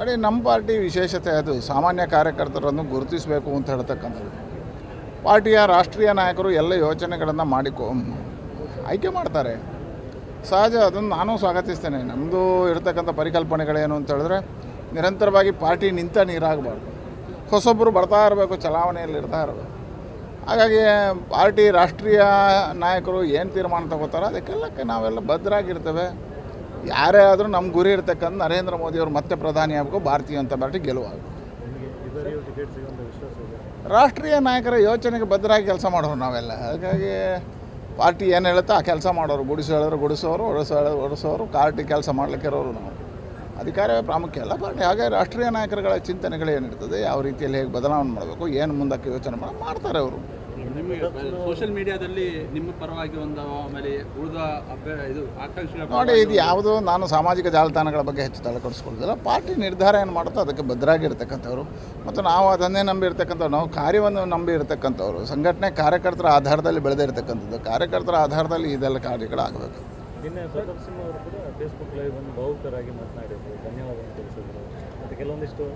ನೋಡಿ, ನಮ್ಮ ಪಾರ್ಟಿ ವಿಶೇಷತೆ ಅದು ಸಾಮಾನ್ಯ ಕಾರ್ಯಕರ್ತರನ್ನು ಗುರುತಿಸಬೇಕು ಅಂತ ಹೇಳ್ತಕ್ಕಂಥದ್ದು. ಪಾರ್ಟಿಯ ರಾಷ್ಟ್ರೀಯ ನಾಯಕರು ಎಲ್ಲ ಯೋಚನೆಗಳನ್ನು ಆಯ್ಕೆ ಮಾಡ್ತಾರೆ. ಸಹಜ, ಅದನ್ನು ನಾನು ಸ್ವಾಗತಿಸ್ತೇನೆ. ನಮ್ಮದು ಇರತಕ್ಕಂಥ ಪರಿಕಲ್ಪನೆಗಳೇನು ಅಂತ ಹೇಳಿದ್ರೆ, ನಿರಂತರವಾಗಿ ಪಾರ್ಟಿ ನಿಂತ ನೀರಾಗಬಾರ್ದು, ಹೊಸೊಬ್ಬರು ಬರ್ತಾ ಇರಬೇಕು, ಚಲಾವಣೆಯಲ್ಲಿ ಇರ್ತಾ ಇರಬೇಕು. ಹಾಗಾಗಿ ಪಾರ್ಟಿ ರಾಷ್ಟ್ರೀಯ ನಾಯಕರು ಏನು ತೀರ್ಮಾನ ತಗೋತಾರೋ ಅದಕ್ಕೆಲ್ಲಕ್ಕೆ ನಾವೆಲ್ಲ ಬದ್ಧರಾಗಿರ್ತೇವೆ. ಯಾರೇ ಆದರೂ ನಮ್ಮ ಗುರಿ ಇರ್ತಕ್ಕಂಥ ನರೇಂದ್ರ ಮೋದಿಯವರು ಮತ್ತೆ ಪ್ರಧಾನಿ ಆಗಬೇಕು, ಭಾರತೀಯ ಜನತಾ ಪಾರ್ಟಿ ಗೆಲುವಾಗಬೇಕು. ರಾಷ್ಟ್ರೀಯ ನಾಯಕರ ಯೋಚನೆಗೆ ಬದ್ಧರಾಗಿ ಕೆಲಸ ಮಾಡೋರು ನಾವೆಲ್ಲ. ಹಾಗಾಗಿ ಪಾರ್ಟಿ ಏನು ಹೇಳುತ್ತೋ ಆ ಕೆಲಸ ಮಾಡೋರು. ಗುಡಿಸು ಹೇಳಿದ್ರು ಗುಡಿಸೋರು, ಒಡಿಸೋರು, ಪಾರ್ಟಿ ಕೆಲಸ ಮಾಡಲಿಕ್ಕೆ ಇರೋರು ನಾವು. ಅಧಿಕಾರವೇ ಪ್ರಾಮುಖ್ಯ ಅಲ್ಲ ಪಾರ್ಟಿ. ಹಾಗೆ ರಾಷ್ಟ್ರೀಯ ನಾಯಕರುಗಳ ಚಿಂತನೆಗಳು ಏನಿರ್ತದೆ, ಯಾವ ರೀತಿಯಲ್ಲಿ ಹೇಗೆ ಬದಲಾವಣೆ ಮಾಡಬೇಕು, ಏನು ಮುಂದಕ್ಕೆ ಯೋಚನೆ ಮಾಡ್ತಾರೆ ಅವರು. ನಿಮಗೆ ಸೋಷಿಯಲ್ ಮೀಡಿಯಾದಲ್ಲಿ ನಿಮ್ಮ ಪರವಾಗಿ ಒಂದು ಆಮೇಲೆ ಉಳಿದ ಆಕಾಂಕ್ಷಿ ನೋಡಿ, ಇದು ಯಾವುದೋ ನಾನು ಸಾಮಾಜಿಕ ಜಾಲತಾಣಗಳ ಬಗ್ಗೆ ಹೆಚ್ಚು ತಲೆಕೊಡಿಸ್ಕೊಳ್ಳೋದಿಲ್ಲ. ಪಾರ್ಟಿ ನಿರ್ಧಾರ ಏನು ಮಾಡುತ್ತೋ ಅದಕ್ಕೆ ಬದ್ಧರಾಗಿರ್ತಕ್ಕಂಥವ್ರು. ಮತ್ತು ನಾವು ಅದನ್ನೇ ನಂಬಿರ್ತಕ್ಕಂಥವ್ರು. ನಾವು ಕಾರ್ಯವನ್ನು ನಂಬಿ ಇರ್ತಕ್ಕಂಥವ್ರು. ಸಂಘಟನೆ ಕಾರ್ಯಕರ್ತರ ಆಧಾರದಲ್ಲಿ ಬೆಳೆದಿರ್ತಕ್ಕಂಥದ್ದು. ಕಾರ್ಯಕರ್ತರ ಆಧಾರದಲ್ಲಿ ಇದೆಲ್ಲ ಕಾರ್ಯಗಳಾಗಬೇಕು. ನಿನ್ನೆ ಪ್ರತಾಪ್ ಸಿಂಹ ಅವರು ಕೂಡ ಫೇಸ್ಬುಕ್ ಲೈವ್ ಒಂದು ಭಾವುಕರಾಗಿ ಮಾತನಾಡಿದ್ರು, ಧನ್ಯವಾದವನ್ನು ತಿಳಿಸಿದ್ರು. ಮತ್ತು ಕೆಲವೊಂದಿಷ್ಟು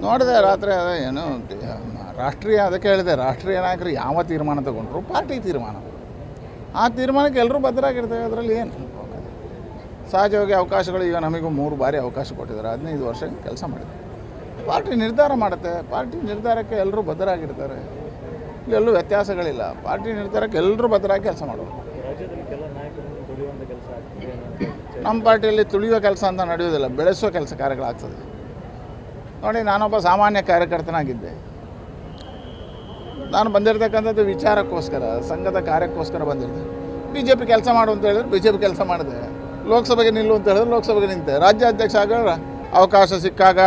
ನೋಡಿದೆ ರಾತ್ರಿ. ಅದೇ ಏನು ರಾಷ್ಟ್ರೀಯ, ಅದಕ್ಕೆ ಹೇಳಿದೆ, ರಾಷ್ಟ್ರೀಯ ನಾಯಕರು ಯಾವ ತೀರ್ಮಾನ ತಗೊಂಡ್ರು ಪಾರ್ಟಿ ತೀರ್ಮಾನ. ಆ ತೀರ್ಮಾನಕ್ಕೆ ಎಲ್ಲರೂ ಬದ್ಧರಾಗಿರ್ತೇವೆ. ಅದರಲ್ಲಿ ಏನು ಸಹಜವಾಗಿ ಅವಕಾಶಗಳು ಈಗ ನಮಗೂ 3 ಬಾರಿ ಅವಕಾಶ ಕೊಟ್ಟಿದ್ದಾರೆ. 15 ವರ್ಷ ಕೆಲಸ ಮಾಡಿದ್ದಾರೆ. ಪಾರ್ಟಿ ನಿರ್ಧಾರ ಮಾಡುತ್ತೆ. ಪಾರ್ಟಿ ನಿರ್ಧಾರಕ್ಕೆ ಎಲ್ಲರೂ ಬದ್ಧರಾಗಿರ್ತಾರೆ. ಇಲ್ಲೆಲ್ಲೂ ವ್ಯತ್ಯಾಸಗಳಿಲ್ಲ. ಪಾರ್ಟಿ ನಿರ್ಧಾರಕ್ಕೆ ಎಲ್ಲರೂ ಬದ್ಧರಾಗಿ ಕೆಲಸ ಮಾಡೋರು. ರಾಜ್ಯದಲ್ಲಿ ಕೆಲ ನಾಯಕರನ್ನು ತುಳಿಯುವಂಥ ಕೆಲಸ ಆಗ್ತಿದೆ. ನಮ್ಮ ಪಾರ್ಟಿಯಲ್ಲಿ ತುಳಿಯುವ ಕೆಲಸ ಅಂತ ನಡೆಯೋದಿಲ್ಲ, ಬೆಳೆಸುವ ಕೆಲಸ ಕಾರ್ಯಗಳಾಗ್ತದೆ. ನೋಡಿ, ನಾನೊಬ್ಬ ಸಾಮಾನ್ಯ ಕಾರ್ಯಕರ್ತನಾಗಿದ್ದೆ. ನಾನು ಬಂದಿರತಕ್ಕಂಥದ್ದು ವಿಚಾರಕ್ಕೋಸ್ಕರ, ಸಂಘದ ಕಾರ್ಯಕ್ಕೋಸ್ಕರ ಬಂದಿದ್ದೆ. BJP ಕೆಲಸ ಮಾಡು ಅಂತ ಹೇಳಿದ್ರೆ BJP ಕೆಲಸ ಮಾಡಿದೆ. ಲೋಕಸಭೆಗೆ ನಿಲ್ಲು ಅಂತ ಹೇಳಿದ್ರೆ ಲೋಕಸಭೆಗೆ ನಿಂತೆ. ರಾಜ್ಯಾಧ್ಯಕ್ಷ ಆಗ ಅವಕಾಶ ಸಿಕ್ಕಾಗ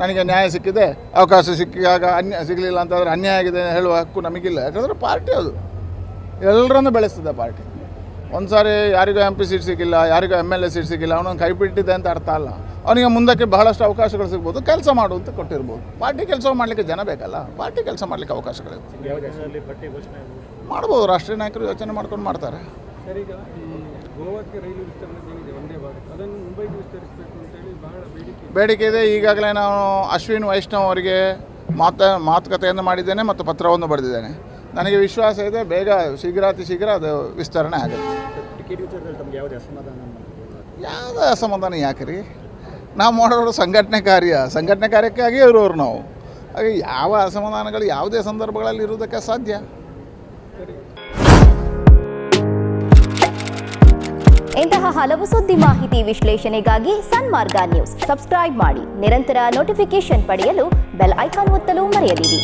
ನನಗೆ ನ್ಯಾಯ ಸಿಕ್ಕಿದೆ, ಅವಕಾಶ ಸಿಕ್ಕಾಗ ಸಿಗಲಿಲ್ಲ ಅಂತಂದರೆ ಅನ್ಯಾಯ ಆಗಿದೆ ಹೇಳುವ ಹಕ್ಕು ನಮಗಿಲ್ಲ. ಯಾಕಂದರೆ ಪಾರ್ಟಿ ಅದು ಎಲ್ಲರನ್ನೂ ಬೆಳೆಸ್ತದೆ. ಪಾರ್ಟಿ ಒಂದು ಸಾರಿ ಯಾರಿಗೂ MP ಸೀಟ್ ಸಿಕ್ಕಿಲ್ಲ, ಯಾರಿಗೂ MLA ಸೀಟ್ ಸಿಕ್ಕಿಲ್ಲ, ಅವನೊಂದು ಕೈ ಬಿಟ್ಟಿದೆ ಅಂತ ಅರ್ಥ ಅಲ್ಲ. ಅವನಿಗೆ ಮುಂದಕ್ಕೆ ಬಹಳಷ್ಟು ಅವಕಾಶಗಳು ಸಿಗ್ಬೋದು. ಕೆಲಸ ಮಾಡು ಅಂತ ಕೊಟ್ಟಿರ್ಬೋದು. ಪಾರ್ಟಿ ಕೆಲಸ ಮಾಡಲಿಕ್ಕೆ ಜನ ಬೇಕಲ್ಲ. ಪಾರ್ಟಿ ಕೆಲಸ ಮಾಡಲಿಕ್ಕೆ ಅವಕಾಶಗಳಿವೆ. ಮಾಡ್ಬೋದು. ರಾಷ್ಟ್ರೀಯ ನಾಯಕರು ಯೋಚನೆ ಮಾಡ್ಕೊಂಡು ಮಾಡ್ತಾರೆ. ಸರ್, ಈಗ ಈ ಗೋವಾಕ್ಕೆ ರೈಲು ವಿಸ್ತರಣೆ ಏನಿದೆ ವಂದೇ ಭಾರತ್, ಅದನ್ನು ಮುಂಬೈಗೆ ವಿಸ್ತರಿಸಬೇಕು ಅಂತೇಳಿ ಬಹಳ ಬೇಡಿಕೆ ಇದೆ. ಈಗಾಗಲೇ ನಾನು ಅಶ್ವಿನ್ ವೈಷ್ಣವ್ ಅವರಿಗೆ ಮಾತುಕತೆಯನ್ನು ಮಾಡಿದ್ದೇನೆ ಮತ್ತು ಪತ್ರವನ್ನು ಬರೆದಿದ್ದೇನೆ. ನನಗೆ ವಿಶ್ವಾಸ ಇದೆ, ಬೇಗ ಶೀಘ್ರ ಅದು ವಿಸ್ತರಣೆ ಆಗುತ್ತೆ. ಟಿಕೆಟ್ ವಿಚಾರದಲ್ಲಿ ತಮಗೆ ಯಾವುದೇ ಅಸಮಾಧಾನ? ಯಾವುದೇ ಅಸಮಾಧಾನ ಯಾಕೆ ರೀ? ನಾವು ಮಾಡೋರು ಸಂಘಟನೆ ಕಾರ್ಯಕ್ಕಾಗಿ ಇರೋರು ನಾವು. ಹಾಗೆ ಯಾವ ಅಸಮಾಧಾನಗಳು ಯಾವುದೇ ಸಂದರ್ಭಗಳಲ್ಲಿ ಇರುವುದಕ್ಕೆ ಸಾಧ್ಯ. ಇಂತಹ ಹಲವು ಸುದ್ದಿ ಮಾಹಿತಿ ವಿಶ್ಲೇಷಣೆಗಾಗಿ ಸನ್ಮಾರ್ಗ ನ್ಯೂಸ್ ಸಬ್ಸ್ಕ್ರೈಬ್ ಮಾಡಿ. ನಿರಂತರ ನೋಟಿಫಿಕೇಶನ್ ಪಡೆಯಲು ಬೆಲ್ ಐಕಾನ್ ಒತ್ತಲು ಮರೆಯದಿರಿ.